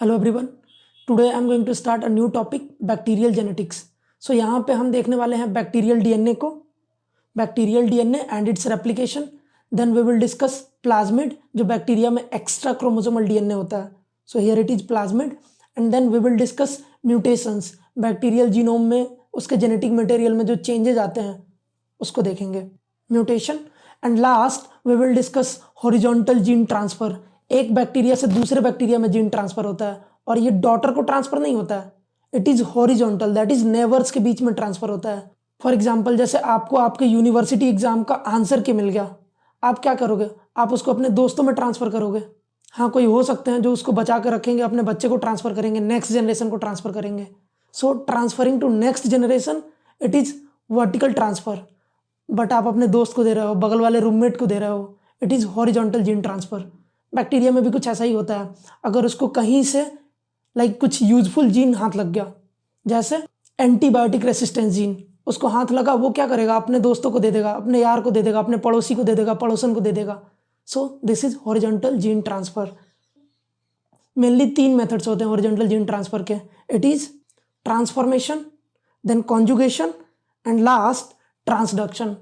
Hello everyone, today I am going to start a new topic bacterial genetics. So यहाँ पे हम देखने वाले हैं बैक्टीरियल डीएनए को, bacterial DNA and its replication. Then we will discuss plasmid, जो bacteria में एक्स्ट्रा क्रोमोसोमल डीएनए होता है। So here it is plasmid. And then we will discuss mutations, bacterial genome में उसके जेनेटिक मटेरियल में जो changes आते हैं उसको देखेंगे, mutation. And last we will discuss horizontal gene transfer. एक बैक्टीरिया से दूसरे बैक्टीरिया में जीन ट्रांसफर होता है और ये डॉटर को ट्रांसफर नहीं होता है, it is horizontal, that is neighbours के बीच में ट्रांसफर होता है। फॉर एग्जाम्पल, जैसे आपको आपके यूनिवर्सिटी एग्जाम का आंसर की मिल गया, आप क्या करोगे? आप उसको अपने दोस्तों में ट्रांसफर करोगे। हाँ, कोई हो सकते हैं जो उसको बचा कर रखेंगे, अपने बच्चे को ट्रांसफर करेंगे, नेक्स्ट जनरेशन को ट्रांसफर करेंगे। So transferring to next generation it is vertical transfer, but आप अपने दोस्त को दे रहे हो, बगल वाले रूममेट को दे रहे हो, it is horizontal gene transfer. Bacteria में भी कुछ ऐसा ही होता है। अगर उसको कहीं से कुछ यूजफुल जीन हाथ लग गया, जैसे एंटीबायोटिक रेसिस्टेंस जीन, उसको हाथ लगा, वो क्या करेगा? अपने दोस्तों को दे देगा, अपने यार को दे देगा, अपने पड़ोसी को दे देगा, पड़ोसन को दे देगा। So this is horizontal gene transfer. Mainly 3 methods होते हैं हॉरिजॉन्टल जीन ट्रांसफर के। It is transformation, then conjugation and last transduction.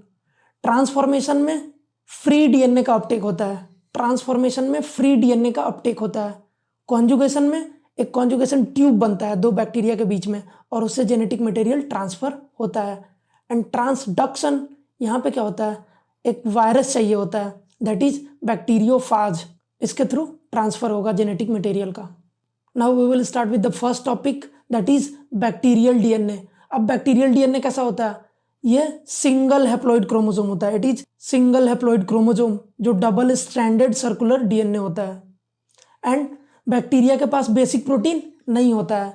Transformation में फ्री डीएनए का अपटेक होता है, ट्रांसफॉर्मेशन में फ्री डीएनए का अपटेक होता है। कॉन्जुगेशन में एक कॉन्जुगेशन ट्यूब बनता है 2 बैक्टीरिया के बीच में और उससे जेनेटिक मटेरियल ट्रांसफर होता है। एंड ट्रांसडक्शन, यहाँ पे क्या होता है? एक वायरस चाहिए होता है, दैट इज बैक्टीरियोफाज, इसके थ्रू ट्रांसफर होगा जेनेटिक मटेरियल का। Now we will start with the first topic, that is bacterial DNA. अब बैक्टीरियल डीएनए कैसा होता है? ये सिंगल हैप्लॉइड क्रोमोसोम होता है, it is single haploid chromosome, जो डबल स्ट्रैंडेड सर्कुलर डीएनए होता है। एंड बैक्टीरिया के पास बेसिक प्रोटीन नहीं होता है।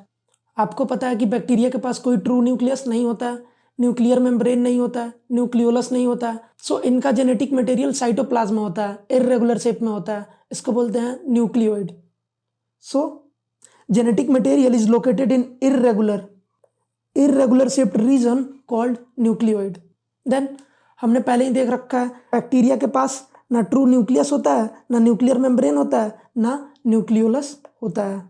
आपको पता है कि बैक्टीरिया के पास कोई ट्रू न्यूक्लियस नहीं होता है, न्यूक्लियर मेम्ब्रेन नहीं होता है, न्यूक्लियोलस नहीं होता है। सो इनका जेनेटिक मटेरियल साइटोप्लाज्मा होता है, इर्रेगुलर शेप में होता है, इसको बोलते हैं nucleoid. So genetic material is located in irregular shaped region called nucleoid. Then हमने पहले ही देख रखा है, बैक्टीरिया के पास ना ट्रू न्यूक्लियस होता है, ना न्यूक्लियर मेम्ब्रेन होता है, ना न्यूक्लियोलस होता है।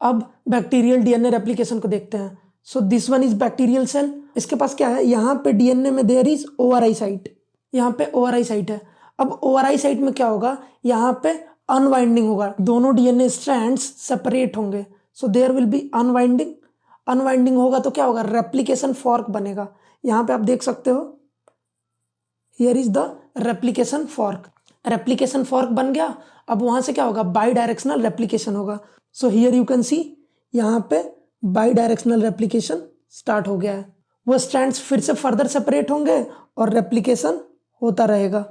अब बैक्टीरियल डीएनए रेप्लिकेशन को देखते हैं। So this one is bacterial cell. इसके पास क्या है? यहाँ पे डीएनए में देयर इज ओआरआई साइट, यहाँ पे ओआरआई साइट है। अब ओआरआई साइट में क्या होगा? यहाँ पे अनवाइंडिंग होगा, दोनों डीएनए स्ट्रैंड्स सेपरेट होंगे। So there will be unwinding. Unwinding होगा तो क्या होगा? रेप्लिकेशन फॉर्क बनेगा। यहाँ पे आप देख सकते हो, here is the replication fork. Replication fork बन गया। अब वहां से क्या होगा? बाई डायरेक्शनल रेप्लिकेशन होगा। सो हियर यू कैन सी, यहाँ पे बाई डायरेक्शनल रेप्लिकेशन स्टार्ट हो गया है। वो स्ट्रैंड्स फिर से फर्दर सेपरेट होंगे और रेप्लिकेशन होता रहेगा।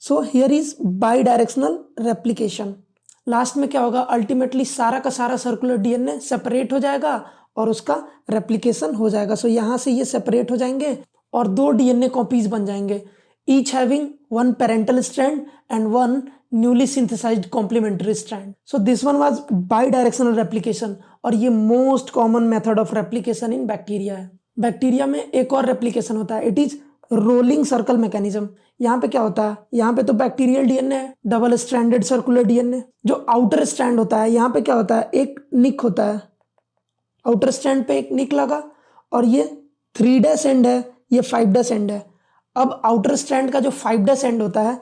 So here is by directional replication. Last में क्या होगा? अल्टीमेटली सारा का सारा सर्कुलर डीएनए सेपरेट हो जाएगा और उसका रेप्लिकेशन हो जाएगा। सो यहाँ से ये सेपरेट हो जाएंगे और 2 डीएनए कॉपीज बन जाएंगे, each having 1 parental strand and 1 newly synthesised complementary strand. So this one was bidirectional replication और ये most common method of replication in bacteria है। बैक्टीरिया में एक और रेप्लिकेशन होता है, it is rolling circle mechanism. यहाँ पे क्या होता है? यहाँ पे तो बैक्टीरियल डीएनए है, डबल स्ट्रैंडेड सर्कुलर डीएनए। जो आउटर स्ट्रैंड होता है, यहाँ पे क्या होता है? एक निक होता है, आउटर स्ट्रैंड पे एक निक लगा और ये 3' एंड है, ये 5' एंड है। अब आउटर स्ट्रैंड का जो 5' एंड होता है,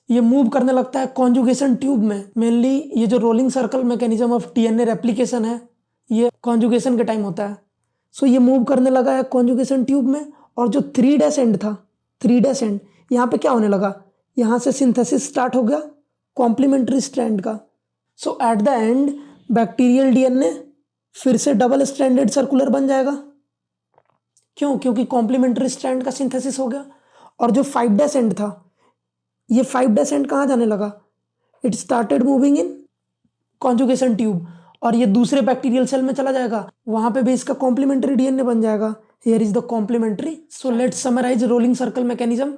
ये मूव करने लगता है कॉन्जुगेशन ट्यूब में। मेनली ये जो rolling circle mechanism of DNA replication है, ये कॉन्जुगेशन के टाइम होता है। सो ये मूव करने लगा है कॉन्जुगेशन ट्यूब में और जो 3' एंड था, 3' एंड, यहाँ पे क्या होने लगा? यहाँ से सिंथेसिस स्टार्ट हो गया कॉम्प्लीमेंट्री स्ट्रैंड का। So at the end bacterial DNA फिर से डबल स्ट्रैंडेड सर्कुलर बन जाएगा। क्यों? क्योंकि कॉम्प्लीमेंट्री स्ट्रैंड का सिंथेसिस हो गया। और जो 5' एंड था, ये 5' एंड कहाँ जाने लगा? It started moving in conjugation tube और ये दूसरे बैक्टीरियल सेल में चला जाएगा, वहां पे भी इसका कॉम्प्लीमेंट्री डीएनए बन जाएगा। Here is the complementary. So let's summarise rolling circle mechanism.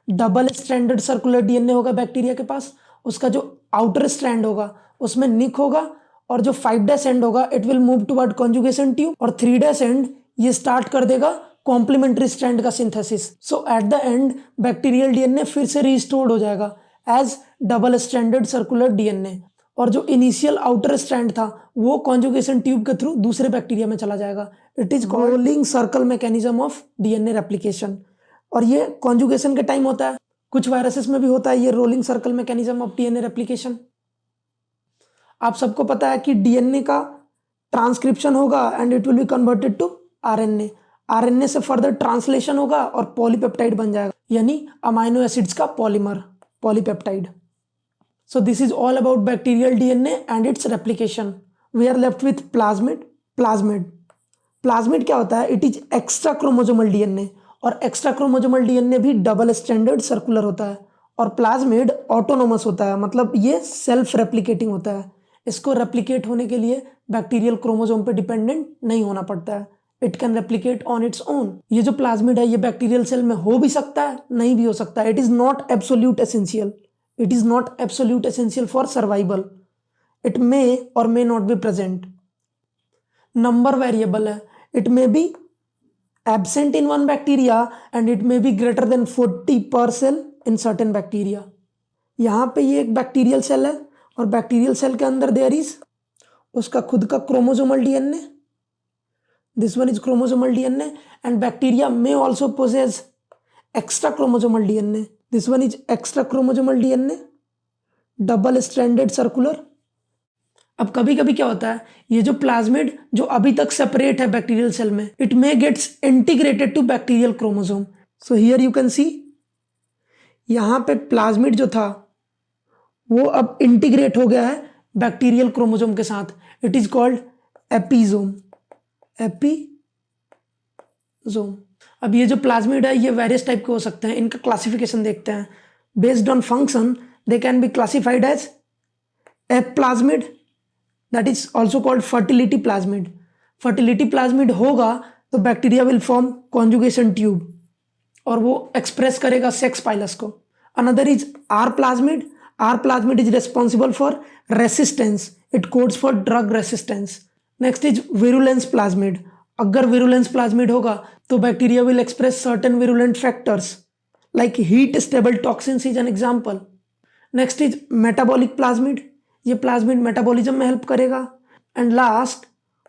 Double stranded circular DNA होगा बैक्टीरिया के पास, उसका जो आउटर स्ट्रैंड होगा उसमें निक होगा और जो 5' एंड होगा it will move toward conjugation tube और 3' एंड ये स्टार्ट कर देगा कॉम्प्लीमेंट्री स्ट्रैंड का synthesis. So at the end bacterial DNA फिर से रिस्टोर्ड हो जाएगा as double stranded circular DNA और जो इनिशियल आउटर स्ट्रैंड था वो कॉन्जुगेशन ट्यूब के थ्रू दूसरे बैक्टीरिया में चला जाएगा। It is rolling circle mechanism of DNA replication. और ये कॉन्जुगेशन के टाइम होता है, कुछ वायरसेस में भी होता है ये rolling circle mechanism of DNA replication. आप सबको पता है कि डीएनए का ट्रांसक्रिप्शन होगा and it will be converted to RNA. RNA से फर्दर ट्रांसलेशन होगा और पॉलीपेप्टाइड बन जाएगा, यानी अमाइनो एसिड्स का polymer, polypeptide. So this is all about bacterial DNA and its replication. We are left with plasmid. Plasmid क्या होता है? It is extra chromosomal DNA और extra chromosomal DNA भी double stranded circular होता है। और plasmid autonomous होता है, मतलब ये सेल्फ रेप्लिकेटिंग होता है। इसको रेप्लिकेट होने के लिए बैक्टीरियल क्रोमोसोम पे डिपेंडेंट नहीं होना पड़ता है। It can replicate on its own. ये जो प्लाज्मिड है ये बैक्टीरियल सेल में हो भी सकता है, नहीं भी हो सकता है। It is not absolute essential. It is not absolute essential for survival. It may or may not be present. Number variable है. It may be absent in one bacteria and it may be greater than 40 per cell in certain bacteria. यहाँ पे ये एक bacterial cell है और bacterial cell के अंदर there is उसका खुद का chromosomal DNA. This one is chromosomal DNA and bacteria may also possess extra chromosomal DNA. This one is extra chromosomal DNA, double stranded circular. अब कभी कभी क्या होता है, ये जो प्लाज्मिड जो अभी तक सेपरेट है बैक्टीरियल सेल में, it may gets integrated to bacterial chromosome. So here you can see, यहाँ पे प्लाज्मिड जो था वो अब इंटीग्रेट हो गया है बैक्टीरियल क्रोमोसोम के साथ। It is called episome. Episome. अब ये जो प्लाज्मिड है ये वेरियस टाइप के हो सकते हैं। इनका क्लासिफिकेशन देखते हैं। Based on function they can be classified as F plasmid, that is also called fertility plasmid. Fertility plasmid होगा तो bacteria will form conjugation tube और वो एक्सप्रेस करेगा सेक्स पाइलस को। Another is R plasmid. R plasmid is responsible for resistance, it codes for drug resistance. Next is virulence plasmid. अगर virulence plasmid होगा तो bacteria will express certain virulent factors like heat stable toxins is an example. Next is metabolic plasmid. ये plasmid metabolism में help करेगा। And last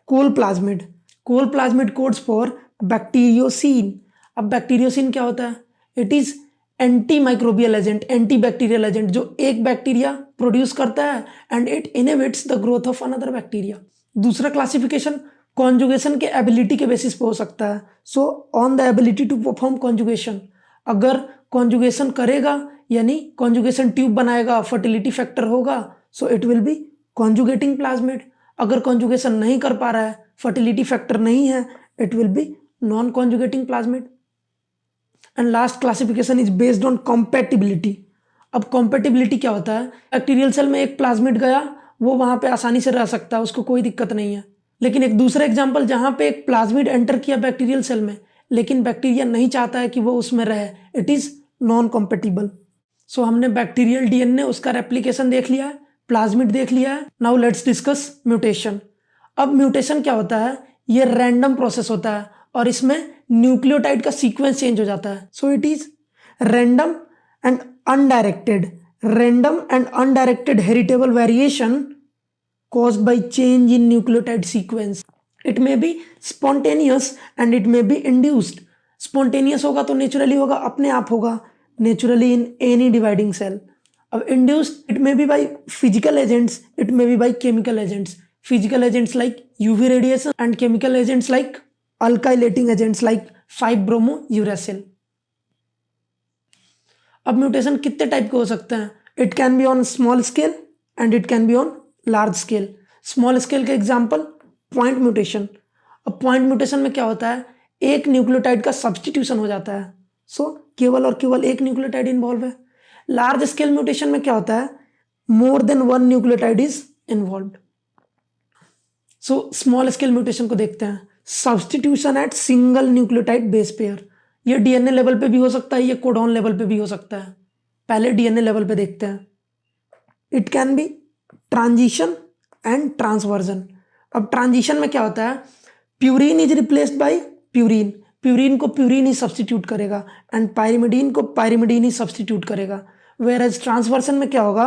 Col plasmid. Col plasmid codes for bacteriocin. अब bacteriocin क्या होता है? It is antimicrobial agent, antibacterial agent जो एक bacteria produce करता है and it inhibits the growth of another bacteria. दूसरा क्लासिफिकेशन कॉन्जुगेशन के एबिलिटी के बेसिस पे हो सकता है। So on the ability to perform conjugation, अगर कॉन्जुगेशन करेगा यानी कॉन्जुगेशन ट्यूब बनाएगा, फर्टिलिटी फैक्टर होगा, so it will B conjugating plasmid. अगर कॉन्जुगेशन नहीं कर पा रहा है, फर्टिलिटी फैक्टर नहीं है, it will B non conjugating plasmid. And last classification is based on compatibility. अब कॉम्पैटिबिलिटी क्या होता है? बैक्टीरियल सेल में एक प्लाज्मिड गया, वो वहां पे आसानी से रह सकता है, उसको कोई दिक्कत नहीं है। लेकिन एक दूसरा एग्जाम्पल जहां पे एक प्लाज्मिड एंटर किया बैक्टीरियल सेल में, लेकिन बैक्टीरिया नहीं चाहता है कि वो उसमें रहे, इट इज नॉन कॉम्पेटिबल। सो हमने बैक्टीरियल डीएनए उसका रेप्लिकेशन देख लिया है, प्लाज्मिड देख लिया है। Now let's discuss mutation. अब म्यूटेशन क्या होता है? ये रैंडम प्रोसेस होता है और इसमें न्यूक्लियोटाइड का सीक्वेंस चेंज हो जाता है। So it is random and undirected. Random and undirected heritable variation caused by change in nucleotide sequence. It may be spontaneous and it may be induced. Spontaneous होगा तो naturally होगा, अपने आप होगा, naturally in any dividing cell. अब induced it may be by physical agents, it may be by chemical agents. Physical agents like UV radiation and chemical agents like alkylating agents like 5-bromouracil. अब mutation कितने type के हो सकते हैं? It can be on small scale and it can be on large scale. Small scale के example point mutation. अब point mutation में क्या होता है? एक न्यूक्लियोटाइड का सब्सटीट्यूशन हो जाता है, सो केवल और केवल एक न्यूक्लियोटाइड इन्वॉल्व है। लार्ज स्केल म्यूटेशन में क्या होता है? More than one nucleotide is involved. So small scale mutation को देखते हैं। Substitution at single nucleotide base pair. ये डीएनए लेवल पे भी हो सकता है, ये कोडॉन लेवल पे भी हो सकता है। पहले डीएनए लेवल पे देखते हैं। It can B transition and transversion. अब ट्रांजिशन में क्या होता है? Purine is replaced by purine, purine को प्यूरिन ही सब्सटीट्यूट करेगा एंड पायरिमिडीन को पायरिमिडीन ही सब्सटीट्यूट करेगा। वेयर एज ट्रांसवर्जन में क्या होगा?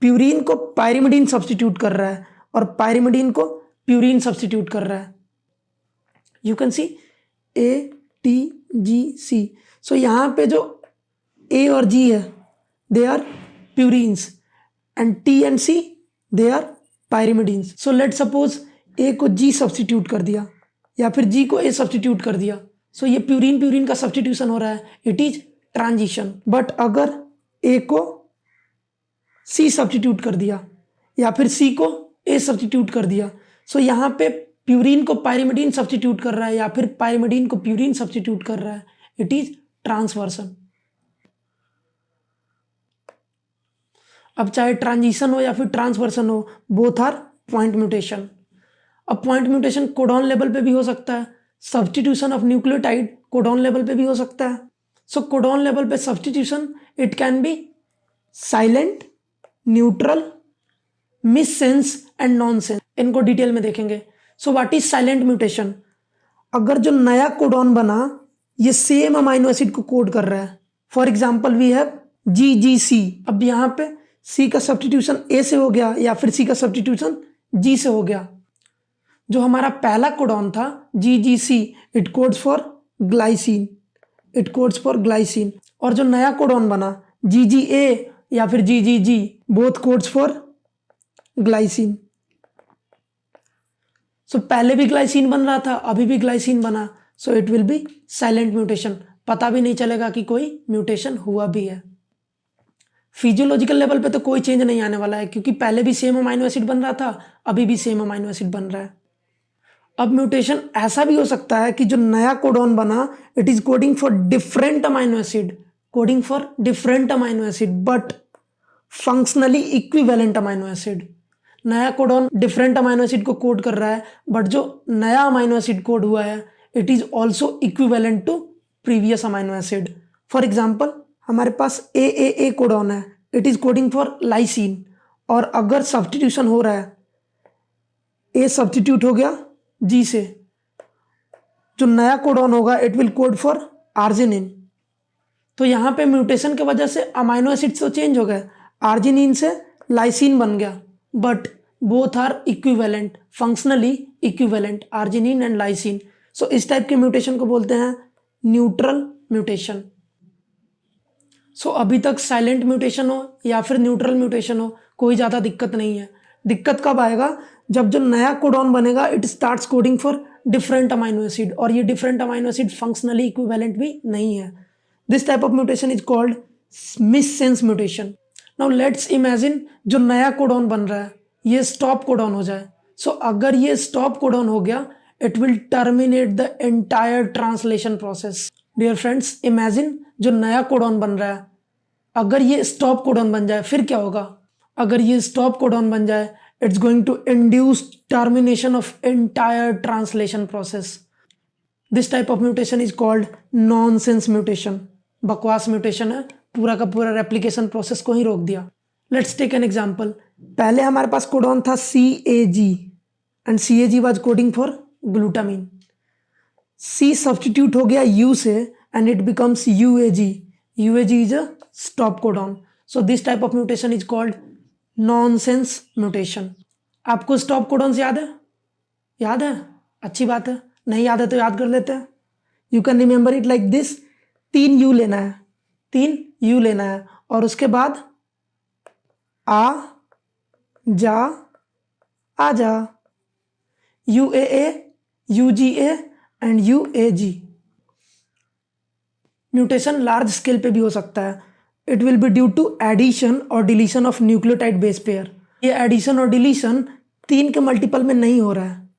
प्यूरीन को पायरिमिडीन सब्स्टिट्यूट कर रहा है और पायरिमिडीन को प्यूरीन सब्स्टिट्यूट कर रहा है। You can see ATGC। So यहाँ पे जो A और G है they are purines and T and C they are pyrimidines. So let suppose A को G सब्स्टिट्यूट कर दिया या फिर G को A सब्स्टिट्यूट कर दिया। सो ये प्यूरीन प्यूरीन का सब्स्टिट्यूशन हो रहा है, इट इज ट्रांजिशन। बट अगर A को C सब्स्टिट्यूट कर दिया या फिर C को A सब्स्टिट्यूट कर दिया, सो यहाँ पे प्यूरीन को पायरिमिडीन सब्स्टिट्यूट कर रहा है या फिर पायरिमिडीन को प्यूरीन सब्स्टिट्यूट कर रहा है, इट इज ट्रांसवर्सन। अब चाहे ट्रांजिशन हो या फिर ट्रांसवर्सन हो, बोथ आर पॉइंट म्यूटेशन। अब पॉइंट म्यूटेशन कोडॉन लेवल पे भी हो सकता है, substitution of nucleotide codon level पे भी हो सकता है। सो कोडॉन लेवल पे substitution it can B silent, neutral, miss sense and non sense. इनको डिटेल में देखेंगे। So what is silent mutation? अगर जो नया कोडॉन बना ये सेम अमाइनो एसिड को कोड कर रहा है, for example we have GGC। अब यहाँ पे C का सब्स्टिट्यूशन A से हो गया या फिर C का सब्स्टिट्यूशन G से हो गया। जो हमारा पहला कोडॉन था GGC it codes for glycine, it codes for glycine. और जो नया कोडॉन बना GGA या फिर GGG both codes for glycine. So पहले भी ग्लाइसिन बन रहा था, अभी भी ग्लाइसिन बना, so it will B silent mutation. पता भी नहीं चलेगा कि कोई म्यूटेशन हुआ भी है। फिजियोलॉजिकल लेवल पे तो कोई चेंज नहीं आने वाला है क्योंकि पहले भी सेम अमाइनो एसिड बन रहा था, अभी भी सेम अमाइनो एसिड बन रहा है। अब म्यूटेशन ऐसा भी हो सकता है कि जो नया कोडॉन बना it is coding for different amino acid, coding for different amino acid but functionally equivalent amino acid. नया कोडॉन डिफरेंट अमाइनो एसिड को कोड कर रहा है बट जो नया अमाइनो एसिड कोड हुआ है it is also equivalent to previous amino acid. For example हमारे पास AAA कोडॉन है, it is coding for lysine, और अगर सब्स्टिट्यूशन हो रहा है A सब्स्टिट्यूट हो गया G से, जो नया कोडॉन होगा it will code for arginine. तो यहाँ पे म्यूटेशन की वजह से अमाइनो एसिड तो चेंज हो गए, आर्जिनिन से लाइसिन बन गया, but both are equivalent, functionally equivalent, arginine and lysine. So इस टाइप के म्यूटेशन को बोलते हैं न्यूट्रल म्यूटेशन। सो अभी तक साइलेंट म्यूटेशन हो या फिर न्यूट्रल म्यूटेशन हो कोई ज़्यादा दिक्कत नहीं है। दिक्कत कब आएगा? जब जो नया कोडॉन बनेगा it starts coding for different amino acid और ये different amino acid functionally equivalent भी नहीं है। This type of mutation is called miss sense mutation. Now let's imagine जो नया कोडॉन बन रहा है ये स्टॉप कोडॉन हो जाए। सो अगर ये स्टॉप कोडॉन हो गया it will terminate the entire translation process. Dear friends, imagine जो नया कोडॉन बन रहा है अगर ये स्टॉप कोडॉन बन जाए फिर क्या होगा? अगर ये स्टॉप कोडॉन बन जाए it's going to induce termination of entire translation process. This type of mutation is called nonsense mutation. बकवास म्यूटेशन है, पूरा का पूरा रेप्लिकेशन प्रोसेस को ही रोक दिया। Let's take an example. पहले हमारे पास कोडॉन था CAG and CAG was coding for glutamine. C substitute हो गया U से and it becomes UAG। UAG is a stop codon. So this type of mutation is called nonsense mutation. आपको stop codon याद है? याद है? अच्छी बात है। नहीं याद है तो याद कर लेते हैं। You can remember it like this. 3 U लेना है, 3 U लेना है और उसके बाद आ जा आ जा, UAA, UGA and UAG। Mutation large scale पे भी हो सकता है। It will be due to addition और deletion of nucleotide base pair. ये एडिशन और डिलीशन 3 के मल्टीपल में नहीं हो रहा है।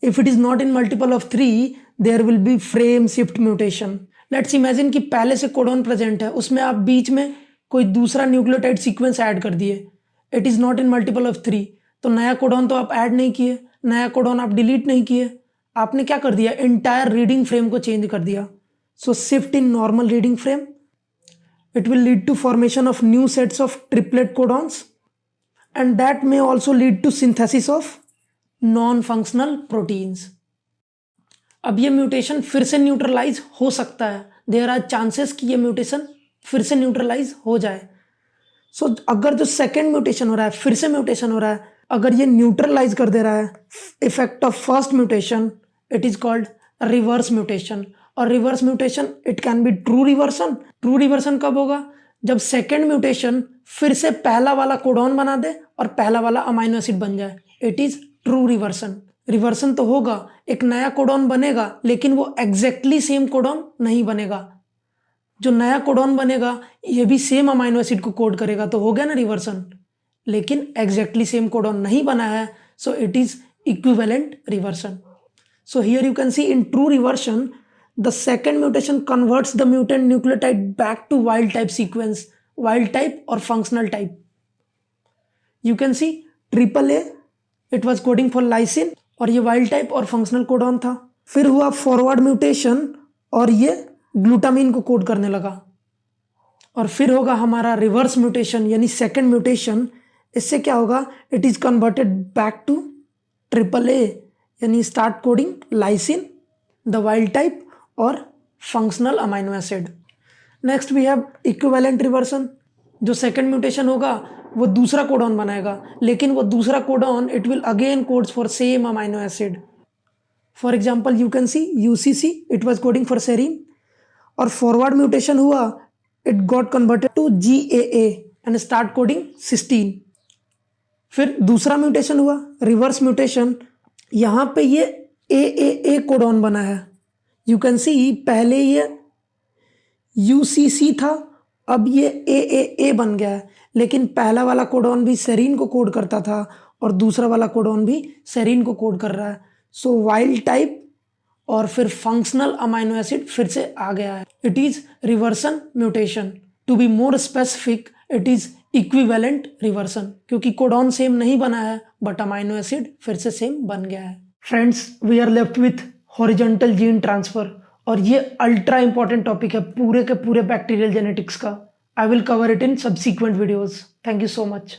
If it is not in multiple of 3 there will be frame shift mutation. Let's imagine कि पहले से कोडॉन प्रेजेंट है, उसमें आप बीच में कोई दूसरा न्यूक्लियोटाइड सीक्वेंस ऐड कर दिए। It is not in multiple of 3, तो नया कोडॉन तो आप ऐड नहीं किए, नया कोडॉन आप डिलीट नहीं किए, आपने क्या कर दिया? एंटायर रीडिंग फ्रेम को चेंज कर दिया। So shift in normal reading frame, it will lead to formation of new sets of triplet codons and that may also lead to synthesis of non functional proteins. अब ये mutation फिर से neutralise हो सकता है। There are chances कि ये mutation फिर से न्यूट्रलाइज हो जाए। सो अगर जो सेकेंड म्यूटेशन हो रहा है, फिर से म्यूटेशन हो रहा है, अगर ये न्यूट्रलाइज कर दे रहा है effect of first mutation, it is called reverse mutation. और reverse mutation it can be true reversion. True reversion कब होगा? जब सेकेंड म्यूटेशन फिर से पहला वाला कोडॉन बना दे और पहला वाला अमाइनो एसिड बन जाए, it is true reversion. Reversion तो होगा, एक नया कोडॉन बनेगा, लेकिन वो एग्जैक्टली सेम कोडॉन नहीं बनेगा। जो नया कोडॉन बनेगा ये भी सेम अमाइनो एसिड को कोड करेगा, तो हो गया ना रिवर्सन। लेकिन एग्जैक्टली सेम कोडॉन नहीं बना है, so it is equivalent reversion. So here you can C in true reversion the second mutation converts the mutant nucleotide back to wild type sequence, wild type or functional type. You can see AAA, it was coding for lysine और ये wild type और functional codon था। फिर हुआ forward mutation और ये glutamine को code करने लगा। और फिर होगा हमारा रिवर्स म्यूटेशन यानी सेकेंड म्यूटेशन। इससे क्या होगा? It is converted back to AAA यानी start coding lysine, the wild type और functional amino acid. Next we have equivalent reversion. जो सेकेंड म्यूटेशन होगा वो दूसरा कोडॉन बनाएगा, लेकिन वो दूसरा codon it will again codes for same amino acid. For example you can see UCC, it was coding for serine, और forward mutation हुआ, it got converted to GAA and start coding cysteine. फिर दूसरा mutation हुआ reverse mutation, यहाँ पे ये AAA codon बना है। यू कैन सी पहले ये UCC था, अब ये AAA बन गया है, लेकिन पहला वाला कोडॉन भी सेरीन को कोड करता था और दूसरा वाला कोडॉन भी सेरीन को कोड कर रहा है। सो वाइल्ड टाइप और फिर फंक्शनल अमाइनो एसिड फिर से आ गया है। It is reversion mutation. To be more specific, it is equivalent reversion, क्योंकि कोडॉन सेम नहीं बना है बट अमाइनो एसिड फिर से सेम बन गया है। Friends, we are left with horizontal gene transfer, और ये अल्ट्रा इंपॉर्टेंट टॉपिक है पूरे के पूरे बैक्टीरियल जेनेटिक्स का। I will cover it in subsequent videos. Thank you so much.